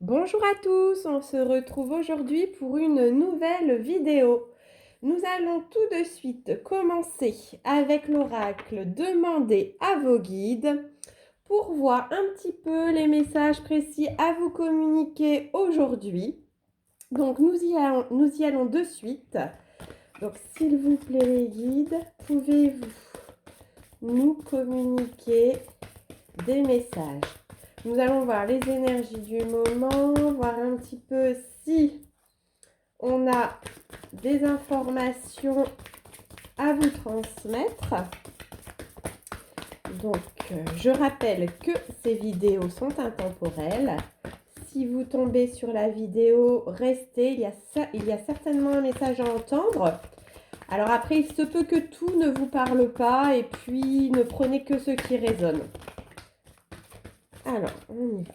Bonjour à tous, on se retrouve aujourd'hui pour une nouvelle vidéo. Nous allons tout de suite commencer avec l'oracle Demandez à vos guides pour voir un petit peu les messages précis à vous communiquer aujourd'hui. Donc nous y allons de suite. Donc s'il vous plaît les guides, pouvez-vous nous communiquer des messages? Nous allons voir les énergies du moment, voir un petit peu si on a des informations à vous transmettre. Donc, je rappelle que ces vidéos sont intemporelles. Si vous tombez sur la vidéo, restez, il y a certainement un message à entendre. Alors après, il se peut que tout ne vous parle pas et puis ne prenez que ce qui résonne. Alors, on y va.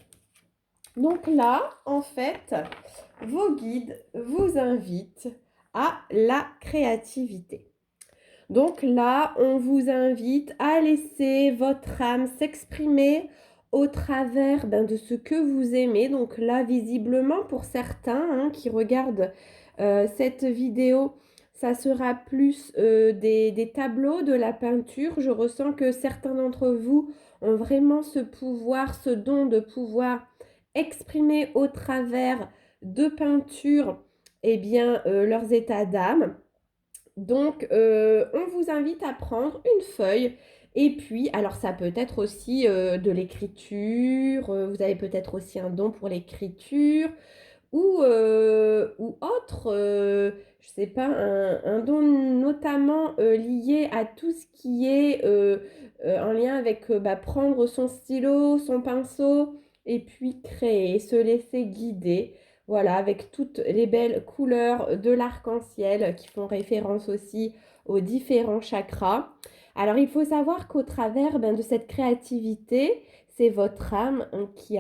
Donc là, en fait, vos guides vous invitent à la créativité. Donc là, on vous invite à laisser votre âme s'exprimer au travers de ce que vous aimez. Donc là, visiblement, pour certains qui regardent cette vidéo, ça sera plus des tableaux, de la peinture. Je ressens que certains d'entre vous ont vraiment ce pouvoir, ce don de pouvoir exprimer au travers de peinture leurs états d'âme. Donc, on vous invite à prendre une feuille et puis, alors ça peut être aussi de l'écriture, vous avez peut-être aussi un don pour l'écriture ou autre, je sais pas, un don notamment lié à tout ce qui est en lien avec prendre son stylo, son pinceau et puis créer, se laisser guider. Voilà, avec toutes les belles couleurs de l'arc-en-ciel qui font référence aussi aux différents chakras. Alors, il faut savoir qu'au travers de cette créativité, c'est votre âme qui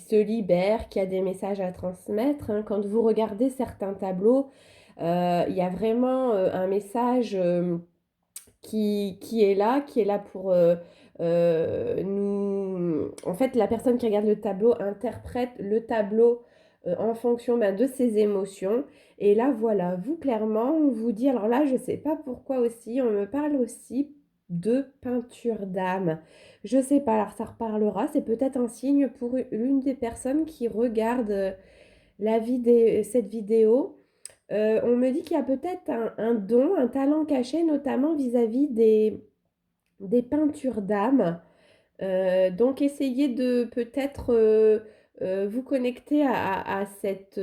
se libère, qui a des messages à transmettre. Quand vous regardez certains tableaux, il y a vraiment un message qui est là pour nous. En fait, la personne qui regarde le tableau interprète le tableau en fonction de ses émotions. Et là, voilà, vous clairement, on vous dit, alors là, je ne sais pas pourquoi aussi, on me parle aussi de peinture d'âme. Je ne sais pas, alors ça reparlera, c'est peut-être un signe pour l'une des personnes qui regarde cette vidéo. On me dit qu'il y a peut-être un don, un talent caché, notamment vis-à-vis des peintures d'âme. Donc, essayez de peut-être vous connecter à cette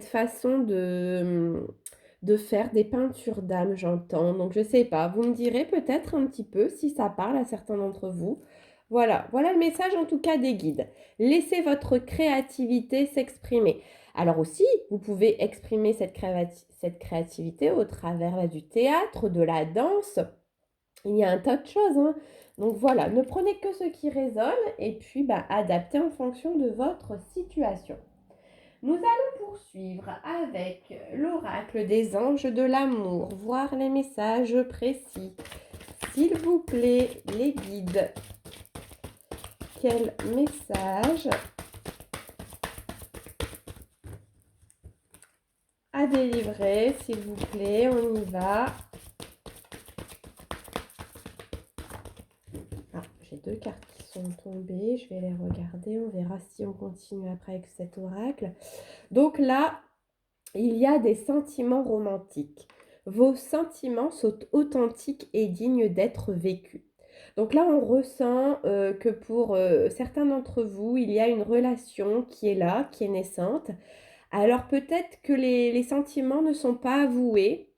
façon de faire des peintures d'âme, j'entends. Donc, je ne sais pas, vous me direz peut-être un petit peu si ça parle à certains d'entre vous. Voilà, voilà le message en tout cas des guides. Laissez votre créativité s'exprimer. Alors aussi, vous pouvez exprimer cette créativité au travers du théâtre, de la danse. Il y a un tas de choses, hein. Donc voilà, ne prenez que ce qui résonne et puis adaptez en fonction de votre situation. Nous allons poursuivre avec l'oracle des anges de l'amour, voir les messages précis. S'il vous plaît, les guides, quel message à délivrer, s'il vous plaît, on y va. Ah, j'ai deux cartes qui sont tombées, je vais les regarder, on verra si on continue après avec cet oracle. Donc là, il y a des sentiments romantiques. Vos sentiments sont authentiques et dignes d'être vécus. Donc là, on ressent que pour certains d'entre vous, il y a une relation qui est là, qui est naissante. Alors peut-être que les sentiments ne sont pas avoués,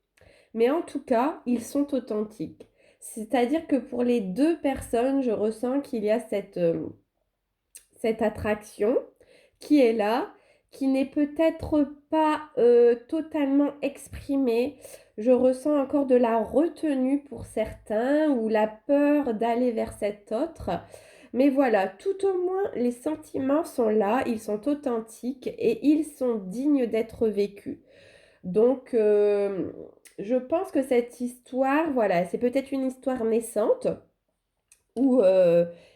mais en tout cas, ils sont authentiques. C'est-à-dire que pour les deux personnes, je ressens qu'il y a cette attraction qui est là, qui n'est peut-être pas totalement exprimée. Je ressens encore de la retenue pour certains ou la peur d'aller vers cet autre. Mais voilà, tout au moins, les sentiments sont là, ils sont authentiques et ils sont dignes d'être vécus. Donc, je pense que cette histoire, voilà, c'est peut-être une histoire naissante où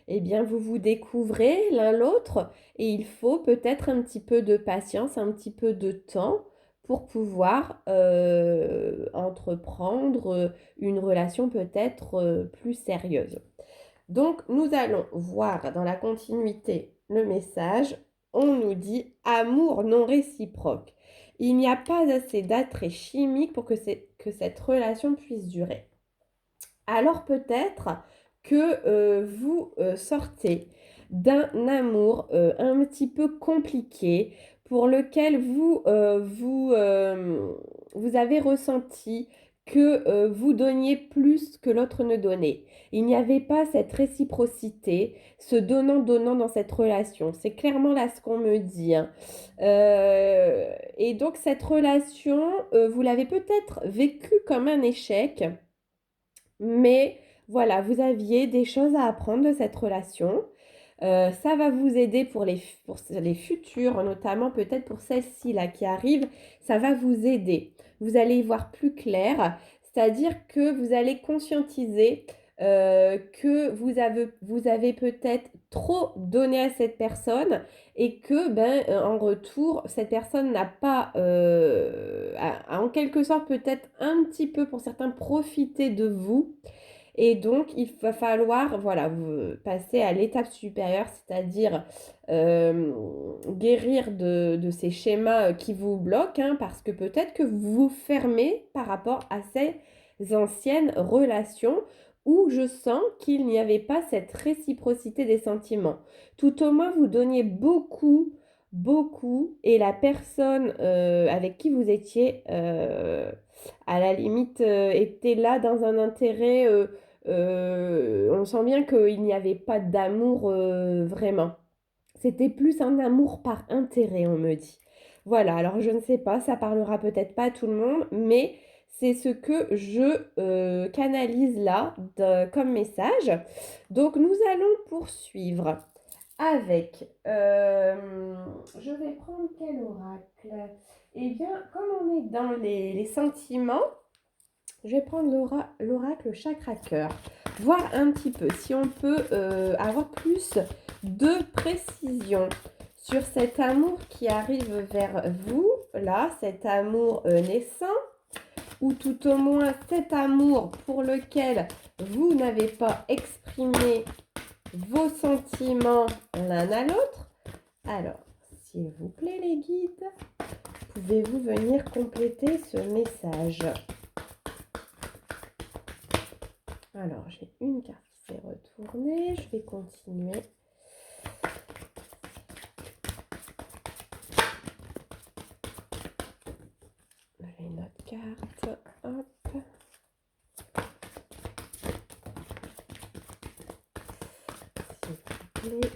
eh bien, vous vous découvrez l'un l'autre et il faut peut-être un petit peu de patience, un petit peu de temps pour pouvoir entreprendre une relation peut-être plus sérieuse. Donc, nous allons voir dans la continuité le message. On nous dit amour non réciproque. Il n'y a pas assez d'attrait chimique pour que cette relation puisse durer. Alors peut-être que vous sortez d'un amour un petit peu compliqué pour lequel vous avez ressenti que vous donniez plus que l'autre ne donnait. Il n'y avait pas cette réciprocité, ce donnant-donnant dans cette relation. C'est clairement là ce qu'on me dit, hein. Et donc cette relation, vous l'avez peut-être vécue comme un échec. Mais voilà, vous aviez des choses à apprendre de cette relation. Ça va vous aider pour les futures, notamment peut-être pour celle-ci là qui arrive. Ça va vous aider. Vous allez y voir plus clair, c'est-à-dire que vous allez conscientiser que vous avez peut-être trop donné à cette personne et que en retour, cette personne n'a pas, a en quelque sorte peut-être un petit peu pour certains profité de vous. Et donc, il va falloir, voilà, passer à l'étape supérieure, c'est-à-dire guérir de ces schémas qui vous bloquent, hein, parce que peut-être que vous vous fermez par rapport à ces anciennes relations où je sens qu'il n'y avait pas cette réciprocité des sentiments. Tout au moins, vous donniez beaucoup, beaucoup, et la personne avec qui vous étiez, à la limite, était là dans un intérêt. On sent bien qu'il n'y avait pas d'amour vraiment. C'était plus un amour par intérêt, on me dit. Voilà, alors je ne sais pas, ça parlera peut-être pas à tout le monde, mais c'est ce que je canalise là comme message. Donc nous allons poursuivre avec, je vais prendre quel oracle? Eh bien, comme on est dans les sentiments, je vais prendre l'oracle chakra cœur, voir un petit peu si on peut avoir plus de précision sur cet amour qui arrive vers vous, là, cet amour naissant, ou tout au moins cet amour pour lequel vous n'avez pas exprimé vos sentiments l'un à l'autre. Alors, s'il vous plaît les guides, pouvez-vous venir compléter ce message? Alors, j'ai une carte qui s'est retournée. Je vais continuer. J'ai une autre carte. Hop. S'il vous plaît.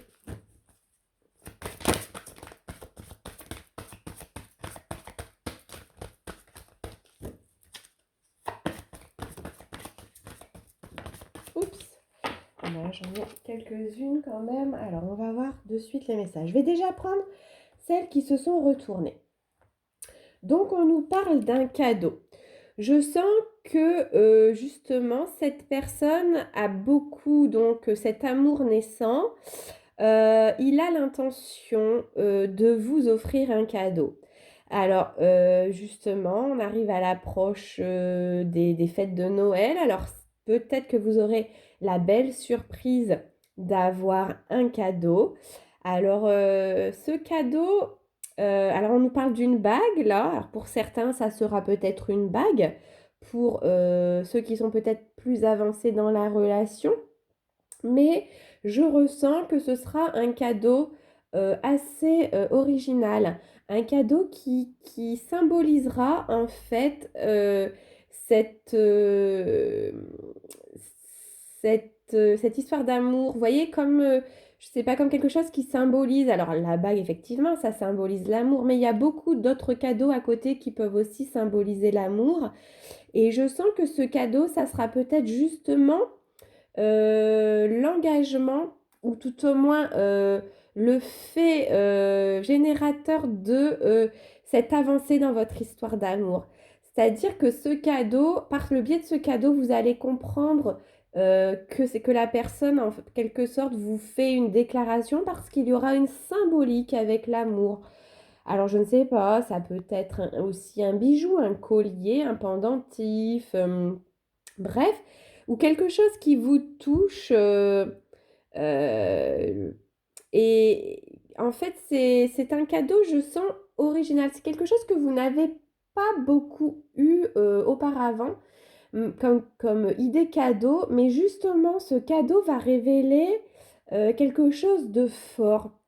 Oups. Là, j'en ai quelques-unes quand même. Alors, on va voir de suite les messages. Je vais déjà prendre celles qui se sont retournées. Donc, on nous parle d'un cadeau. Je sens que justement, cette personne a beaucoup, donc cet amour naissant. Il a l'intention de vous offrir un cadeau. Alors, justement, on arrive à l'approche des fêtes de Noël. Alors, peut-être que vous aurez la belle surprise d'avoir un cadeau. Alors, ce cadeau, alors on nous parle d'une bague là. Alors, pour certains, ça sera peut-être une bague. Pour ceux qui sont peut-être plus avancés dans la relation. Mais je ressens que ce sera un cadeau assez original. Un cadeau qui symbolisera en fait cette, cette histoire d'amour. Vous voyez, comme, je sais pas, comme quelque chose qui symbolise. Alors, la bague, effectivement, ça symbolise l'amour, mais il y a beaucoup d'autres cadeaux à côté qui peuvent aussi symboliser l'amour. Et je sens que ce cadeau, ça sera peut-être justement l'engagement ou tout au moins le fait générateur de cette avancée dans votre histoire d'amour. C'est-à-dire que ce cadeau, par le biais de ce cadeau, vous allez comprendre que c'est que la personne, en quelque sorte, vous fait une déclaration parce qu'il y aura une symbolique avec l'amour. Alors, je ne sais pas, ça peut être aussi un bijou, un collier, un pendentif, bref, ou quelque chose qui vous touche. Euh, et en fait, c'est un cadeau, je sens, original. C'est quelque chose que vous n'avez pas beaucoup eu auparavant comme idée cadeau, mais justement, ce cadeau va révéler quelque chose de fort.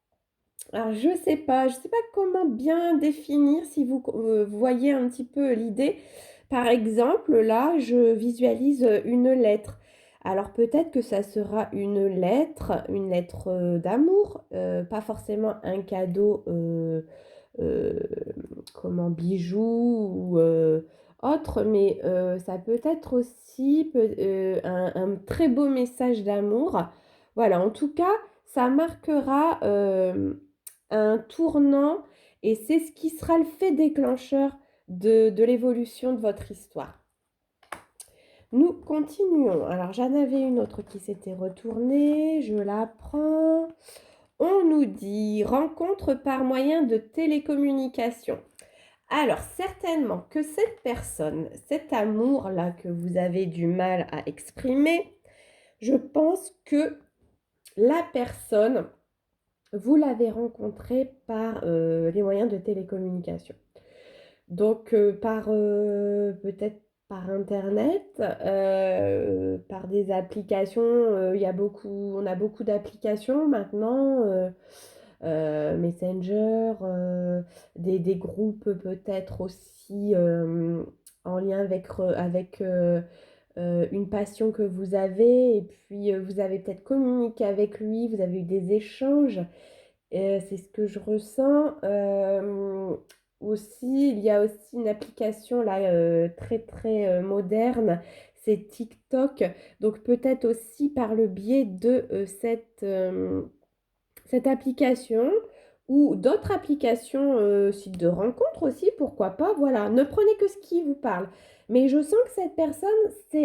Alors, je sais pas comment bien définir si vous voyez un petit peu l'idée. Par exemple, là, je visualise une lettre. Alors, peut-être que ça sera une lettre d'amour, pas forcément un cadeau euh, comment bijou ou autre, mais ça peut être aussi un très beau message d'amour. Voilà, en tout cas, ça marquera un tournant et c'est ce qui sera le fait déclencheur de l'évolution de votre histoire. Nous continuons. Alors, j'en avais une autre qui s'était retournée. Je la prends. On nous dit rencontre par moyen de télécommunication. Alors, certainement que cette personne, cet amour-là que vous avez du mal à exprimer, je pense que la personne, vous l'avez rencontrée par les moyens de télécommunication. Donc, peut-être par Internet, par des applications. On a beaucoup d'applications maintenant. Messenger, des groupes peut-être aussi en lien avec une passion que vous avez, et puis vous avez peut-être communiqué avec lui, vous avez eu des échanges, c'est ce que je ressens. Aussi, il y a aussi une application là très très moderne, c'est TikTok, donc peut-être aussi par le biais de cette application ou d'autres applications, sites de rencontres aussi, pourquoi pas. Voilà, ne prenez que ce qui vous parle. Mais je sens que cette personne,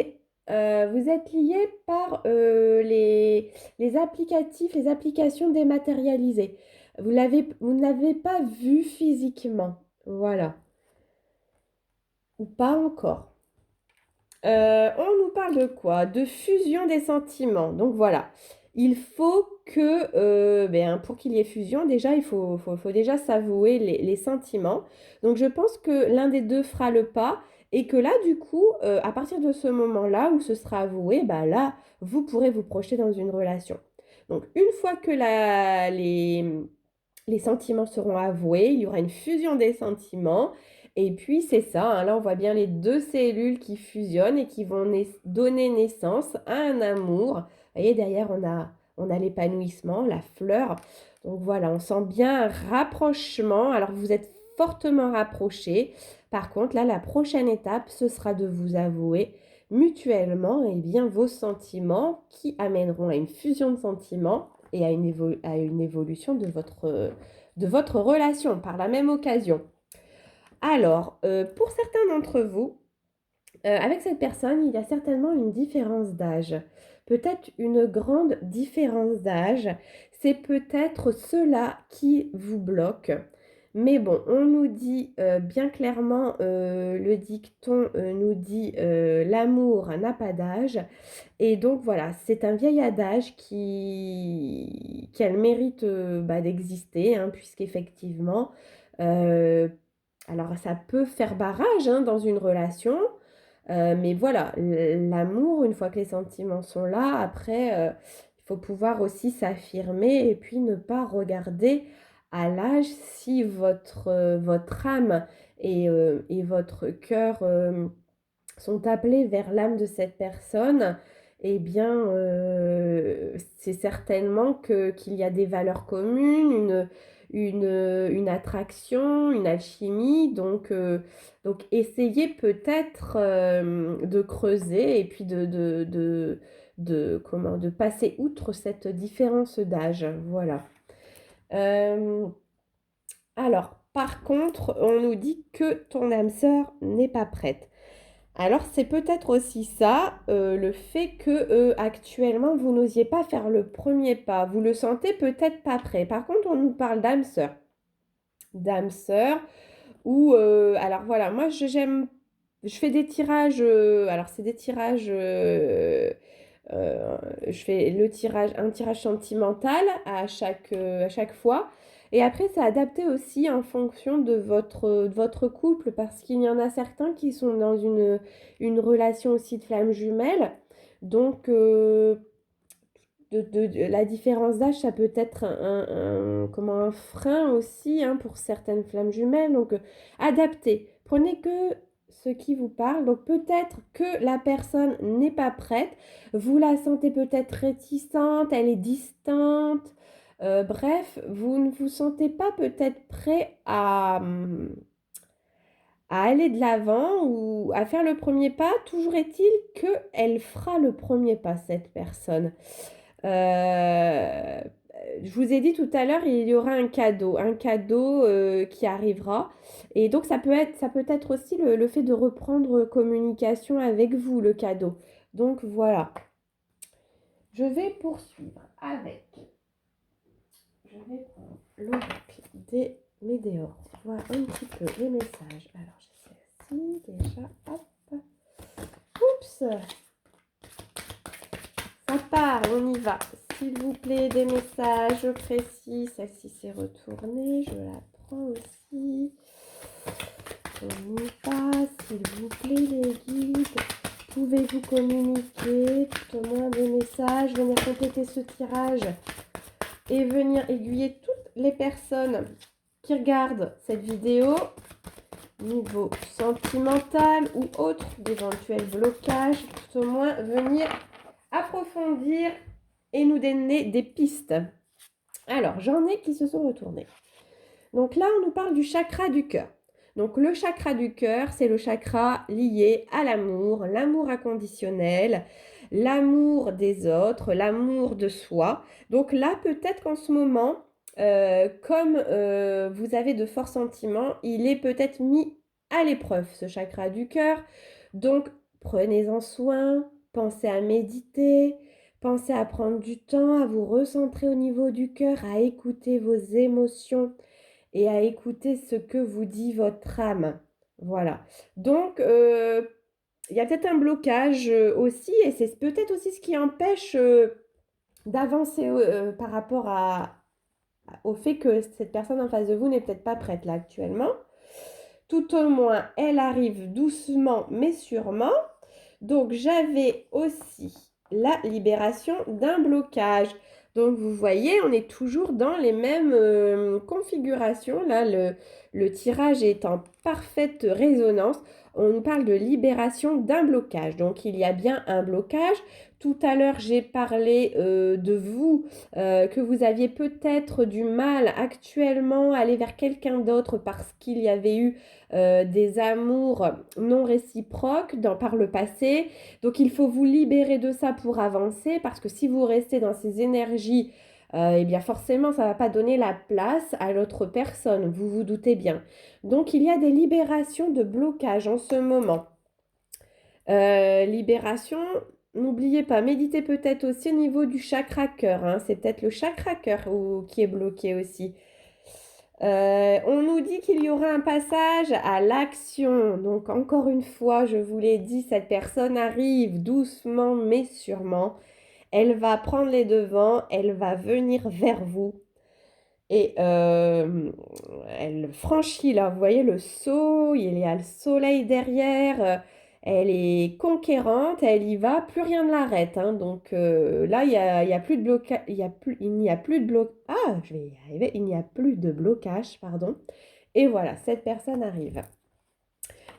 vous êtes lié par les applicatifs, les applications dématérialisées. Vous ne l'avez pas vu physiquement. Voilà. Ou pas encore. On nous parle de quoi? De fusion des sentiments. Donc voilà, il faut que, pour qu'il y ait fusion, déjà, il faut déjà s'avouer les sentiments. Donc je pense que l'un des deux fera le pas et que là, du coup, à partir de ce moment-là où ce sera avoué, bah là, vous pourrez vous projeter dans une relation. Donc une fois que les sentiments seront avoués, il y aura une fusion des sentiments. Et puis c'est ça, hein, là on voit bien les deux cellules qui fusionnent et qui vont donner naissance à un amour. Vous voyez, derrière on a l'épanouissement, la fleur. Donc voilà, on sent bien un rapprochement. Alors vous êtes fortement rapprochés. Par contre, là, la prochaine étape, ce sera de vous avouer mutuellement bien, vos sentiments qui amèneront à une fusion de sentiments et à une évolution de votre relation par la même occasion. Alors, pour certains d'entre vous, avec cette personne, il y a certainement une différence d'âge. Peut-être une grande différence d'âge. C'est peut-être cela qui vous bloque. Mais bon, on nous dit bien clairement, le dicton nous dit l'amour n'a pas d'âge. Et donc voilà, c'est un vieil adage qui a le mérite d'exister, hein, puisqu'effectivement, euh, alors ça peut faire barrage hein, dans une relation, mais voilà, l'amour, une fois que les sentiments sont là, après, il faut pouvoir aussi s'affirmer et puis ne pas regarder à l'âge si votre âme et votre cœur sont appelés vers l'âme de cette personne. Eh bien, c'est certainement qu'il y a des valeurs communes, une attraction, une alchimie. Donc essayez peut-être de creuser et puis de passer outre cette différence d'âge. Voilà. Euh, alors, par contre, on nous dit que ton âme sœur n'est pas prête. Alors, c'est peut-être aussi ça, le fait que actuellement, vous n'osiez pas faire le premier pas. Vous le sentez peut-être pas prêt. Par contre, on nous parle d'âme sœur. D'âme sœur, ou alors voilà, moi je fais des tirages, alors c'est des tirages, je fais un tirage sentimental à chaque fois. Et après, c'est adapté aussi en fonction de votre couple, parce qu'il y en a certains qui sont dans une relation aussi de flamme jumelle. Donc, la différence d'âge, ça peut être comment, un frein aussi, hein, pour certaines flammes jumelles. Donc, adaptez. Prenez que ce qui vous parle. Donc, peut-être que la personne n'est pas prête. Vous la sentez peut-être réticente, elle est distante. Bref, vous ne vous sentez pas peut-être prêt à aller de l'avant ou à faire le premier pas. Toujours est-il qu'elle fera le premier pas, cette personne. Euh, je vous ai dit tout à l'heure, il y aura un cadeau qui arrivera. Et donc, ça peut être aussi le fait de reprendre communication avec vous, le cadeau. Donc, voilà. Je vais poursuivre avec. Je vais prendre l'oracle des Médéors. Voir un petit peu les messages. Alors, je sais si déjà. Hop. Oups. Ça part, on y va. S'il vous plaît, des messages précis. Celle-ci s'est retournée. Je la prends aussi. On y va. S'il vous plaît, les guides. Pouvez-vous communiquer tout au moins des messages, venir compléter ce tirage et venir aiguiller toutes les personnes qui regardent cette vidéo, niveau sentimental ou autre, d'éventuels blocages, tout au moins venir approfondir et nous donner des pistes. Alors, j'en ai qui se sont retournés. Donc là, on nous parle du chakra du cœur. Donc le chakra du cœur, c'est le chakra lié à l'amour, l'amour inconditionnel, l'amour des autres, l'amour de soi. Donc là, peut-être qu'en ce moment, comme vous avez de forts sentiments, il est peut-être mis à l'épreuve, ce chakra du cœur. Donc, prenez-en soin, pensez à méditer, pensez à prendre du temps, à vous recentrer au niveau du cœur, à écouter vos émotions et à écouter ce que vous dit votre âme. Voilà. Donc, il y a peut-être un blocage aussi, et c'est peut-être aussi ce qui empêche d'avancer par rapport au fait que cette personne en face de vous n'est peut-être pas prête là actuellement. Tout au moins, elle arrive doucement mais sûrement. Donc, j'avais aussi la libération d'un blocage. Donc, vous voyez, on est toujours dans les mêmes configurations. Là, le tirage est en parfaite résonance. On nous parle de libération d'un blocage. Donc, il y a bien un blocage. Tout à l'heure, j'ai parlé de vous, que vous aviez peut-être du mal actuellement à aller vers quelqu'un d'autre parce qu'il y avait eu des amours non réciproques par le passé. Donc il faut vous libérer de ça pour avancer, parce que si vous restez dans ces énergies, eh bien forcément ça ne va pas donner la place à l'autre personne, vous vous doutez bien. Donc il y a des libérations de blocage en ce moment. Libération, n'oubliez pas, méditez peut-être aussi au niveau du chakra cœur, hein. C'est peut-être le chakra cœur qui est bloqué aussi. On nous dit qu'il y aura un passage à l'action. Donc encore une fois, je vous l'ai dit, cette personne arrive doucement mais sûrement. Elle va prendre les devants, elle va venir vers vous. Et elle franchit là, vous voyez le saut, il y a le soleil derrière. Elle est conquérante, elle y va, plus rien ne l'arrête, hein. Donc là, il y a plus de blocage, il n'y a plus de blocage. Ah, je vais y arriver, il n'y a plus de blocage, pardon. Et voilà, cette personne arrive.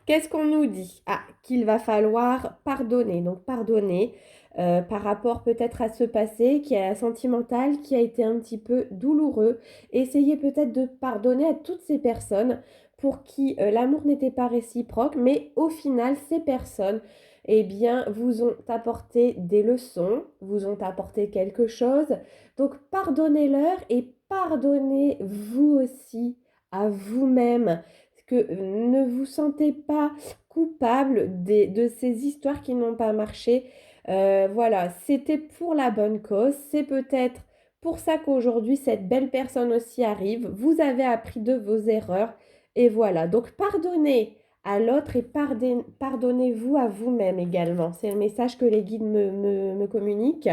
Qu'est-ce qu'on nous dit? Ah, qu'il va falloir pardonner. Donc pardonner par rapport peut-être à ce passé qui est sentimental, qui a été un petit peu douloureux. Essayez peut-être de pardonner à toutes ces personnes pour qui l'amour n'était pas réciproque, mais au final, ces personnes, eh bien, vous ont apporté des leçons, vous ont apporté quelque chose. Donc pardonnez-leur et pardonnez-vous aussi à vous-même, que ne vous sentez pas coupable de ces histoires qui n'ont pas marché. Voilà, c'était pour la bonne cause. C'est peut-être pour ça qu'aujourd'hui, cette belle personne aussi arrive. Vous avez appris de vos erreurs. Et voilà, donc pardonnez à l'autre et pardonnez-vous à vous-même également. C'est le message que les guides me communiquent.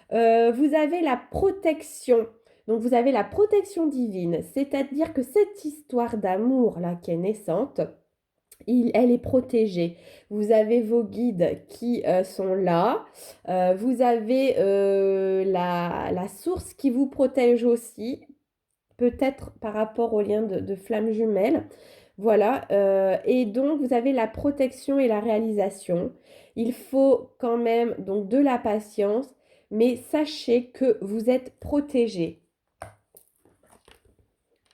Vous avez la protection. Donc vous avez la protection divine, c'est-à-dire que cette histoire d'amour là qui est naissante, elle est protégée. Vous avez vos guides qui sont là. Vous avez la source qui vous protège aussi, peut-être par rapport au lien de flammes jumelles. Voilà. Et donc, vous avez la protection et la réalisation. Il faut quand même donc de la patience, mais sachez que vous êtes protégé.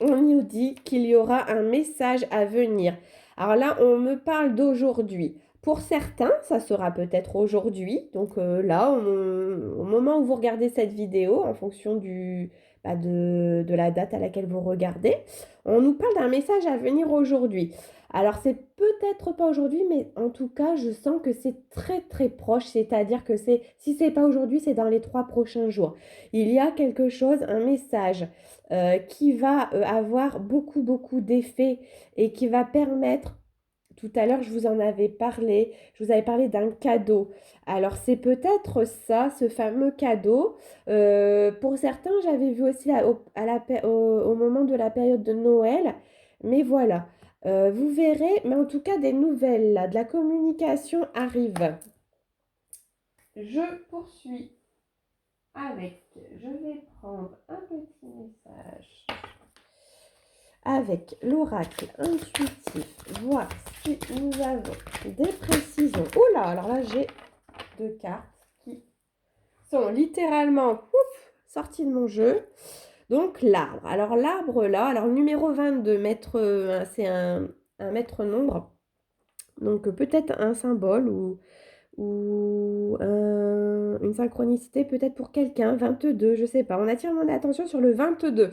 On nous dit qu'il y aura un message à venir. Alors là, on me parle d'aujourd'hui. Pour certains, ça sera peut-être aujourd'hui. Donc là, au moment où vous regardez cette vidéo, en fonction de la date à laquelle vous regardez, on nous parle d'un message à venir aujourd'hui. Alors c'est peut-être pas aujourd'hui, mais en tout cas, je sens que c'est très très proche. C'est-à-dire que si c'est pas aujourd'hui, c'est dans les 3 prochains jours. Il y a quelque chose, un message qui va avoir beaucoup, beaucoup d'effets et qui va permettre, tout à l'heure, je vous avais parlé d'un cadeau. Alors, c'est peut-être ça, ce fameux cadeau. Pour certains, j'avais vu aussi au moment de la période de Noël. Mais voilà, vous verrez, mais en tout cas, des nouvelles, là, de la communication arrive. Je poursuis je vais prendre un petit message avec l'oracle intuitif, voir si nous avons des précisions. Oula, alors là, j'ai 2 cartes qui sont littéralement sorties de mon jeu. Donc, l'arbre. Alors, l'arbre là, alors numéro 22, c'est un maître nombre. Donc, peut-être un symbole ou une synchronicité peut-être pour quelqu'un. 22, je sais pas. On attire mon attention sur le 22.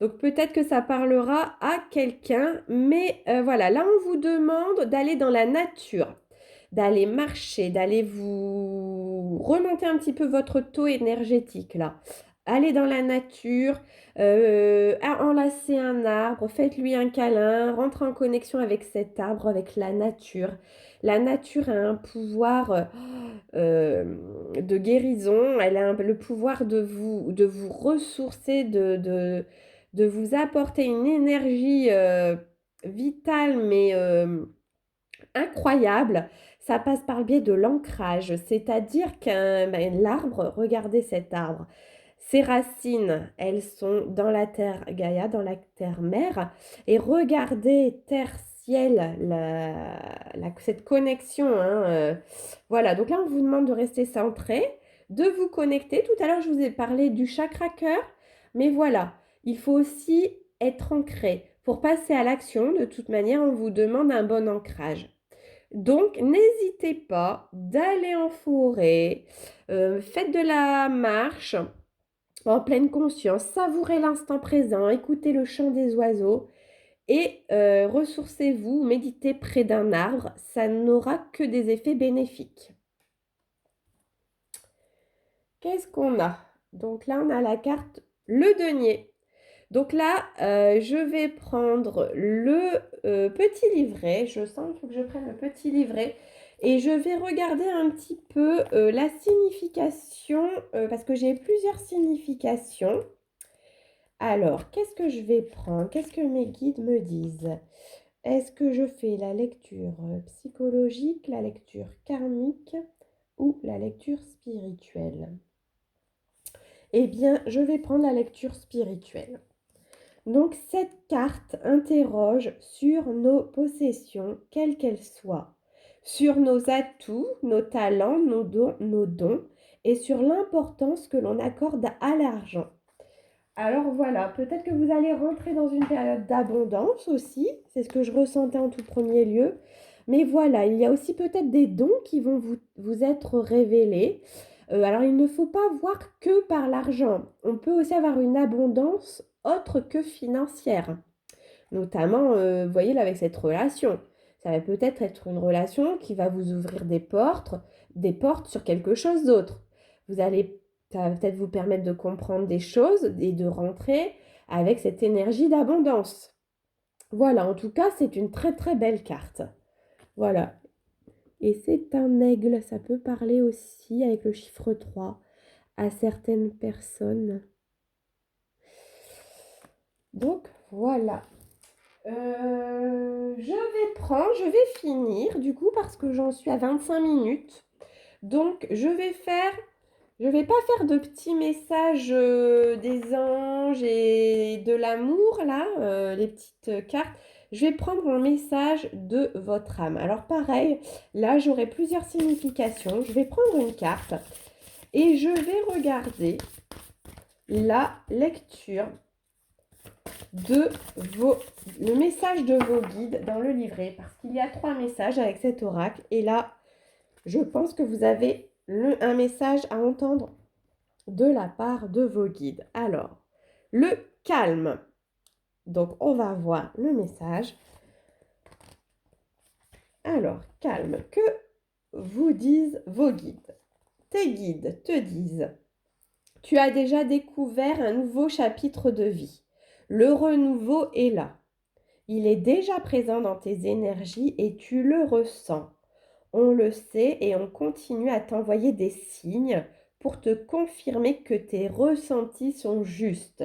Donc peut-être que ça parlera à quelqu'un, mais voilà, là on vous demande d'aller dans la nature, d'aller marcher, d'aller vous remonter un petit peu votre taux énergétique là. Allez dans la nature, enlacez un arbre, faites-lui un câlin, rentrez en connexion avec cet arbre, avec la nature. La nature a un pouvoir de guérison, elle a le pouvoir de vous ressourcer, de vous apporter une énergie vitale, mais incroyable. Ça passe par le biais de l'ancrage, c'est-à-dire l'arbre, regardez cet arbre, ses racines, elles sont dans la terre Gaïa, dans la terre mère, et regardez terre-ciel, cette connexion. Voilà, donc là on vous demande de rester centré, de vous connecter. Tout à l'heure je vous ai parlé du chakra cœur, mais voilà, il faut aussi être ancré. Pour passer à l'action, de toute manière, on vous demande un bon ancrage. Donc, n'hésitez pas d'aller en forêt, faites de la marche en pleine conscience, savourez l'instant présent, écoutez le chant des oiseaux et ressourcez-vous, méditez près d'un arbre, ça n'aura que des effets bénéfiques. Qu'est-ce qu'on a? Donc là, on a la carte le denier. Donc là, je vais prendre le petit livret. Je sens qu'il faut que je prenne le petit livret. Et je vais regarder un petit peu la signification, parce que j'ai plusieurs significations. Alors, qu'est-ce que je vais prendre? Qu'est-ce que mes guides me disent? Est-ce que je fais la lecture psychologique, la lecture karmique ou la lecture spirituelle? Eh bien, je vais prendre la lecture spirituelle. Donc cette carte interroge sur nos possessions, quelles qu'elles soient, sur nos atouts, nos talents, nos dons et sur l'importance que l'on accorde à l'argent. Alors voilà, peut-être que vous allez rentrer dans une période d'abondance aussi, c'est ce que je ressentais en tout premier lieu. Mais voilà, il y a aussi peut-être des dons qui vont vous être révélés. Alors il ne faut pas voir que par l'argent. On peut aussi avoir une abondance autre que financière. Notamment, vous voyez là avec cette relation. Ça va peut-être être une relation qui va vous ouvrir des portes sur quelque chose d'autre. Ça va peut-être vous permettre de comprendre des choses et de rentrer avec cette énergie d'abondance. Voilà, en tout cas, c'est une très très belle carte. Voilà. Et c'est un aigle, ça peut parler aussi avec le chiffre 3 à certaines personnes. Donc voilà. Je vais finir du coup parce que j'en suis à 25 minutes. Donc je vais pas faire de petits messages des anges et de l'amour là, les petites cartes. Je vais prendre un message de votre âme. Alors pareil, là j'aurai plusieurs significations. Je vais prendre une carte et je vais regarder la lecture le message de vos guides dans le livret, parce qu'il y a 3 messages avec cet oracle. Et là, je pense que vous avez un message à entendre de la part de vos guides. Alors, le calme. Donc, on va voir le message. Alors, calme. Que vous disent vos guides? Tes guides te disent: tu as déjà découvert un nouveau chapitre de vie. Le renouveau est là. Il est déjà présent dans tes énergies et tu le ressens. On le sait et on continue à t'envoyer des signes pour te confirmer que tes ressentis sont justes.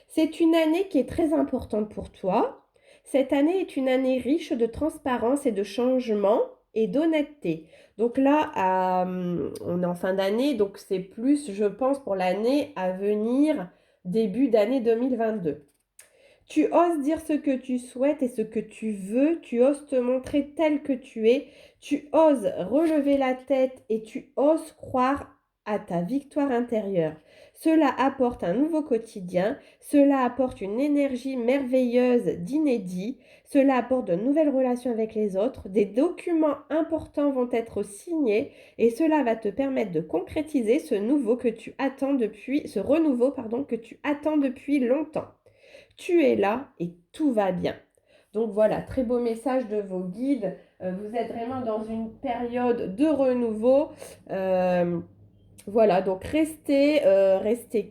C'est une année qui est très importante pour toi. Cette année est une année riche de transparence et de changement et d'honnêteté. Donc là, on est en fin d'année, donc c'est plus, je pense, pour l'année à venir, début d'année 2022. Tu oses dire ce que tu souhaites et ce que tu veux, tu oses te montrer tel que tu es, tu oses relever la tête et tu oses croire à ta victoire intérieure. Cela apporte un nouveau quotidien, cela apporte une énergie merveilleuse d'inédit, cela apporte de nouvelles relations avec les autres, des documents importants vont être signés et cela va te permettre de concrétiser ce renouveau que tu attends depuis longtemps. Tu es là et tout va bien. Donc voilà, très beau message de vos guides. Vous êtes vraiment dans une période de renouveau. Voilà, donc restez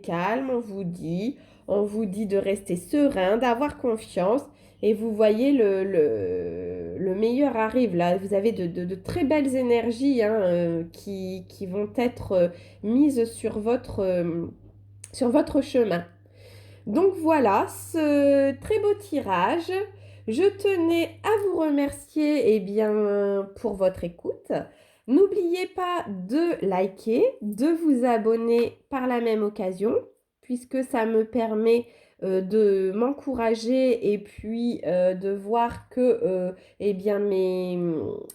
calme, on vous dit. On vous dit de rester serein, d'avoir confiance. Et vous voyez, le meilleur arrive là. Vous avez de très belles énergies hein, qui vont être mises sur votre chemin. Donc voilà, ce très beau tirage. Je tenais à vous remercier pour votre écoute. N'oubliez pas de liker, de vous abonner par la même occasion, puisque ça me permet de m'encourager et puis de voir que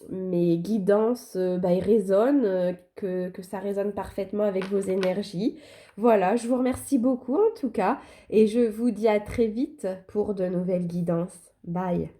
mes guidances ils résonnent, que ça résonne parfaitement avec vos énergies. Voilà, je vous remercie beaucoup en tout cas et je vous dis à très vite pour de nouvelles guidances. Bye!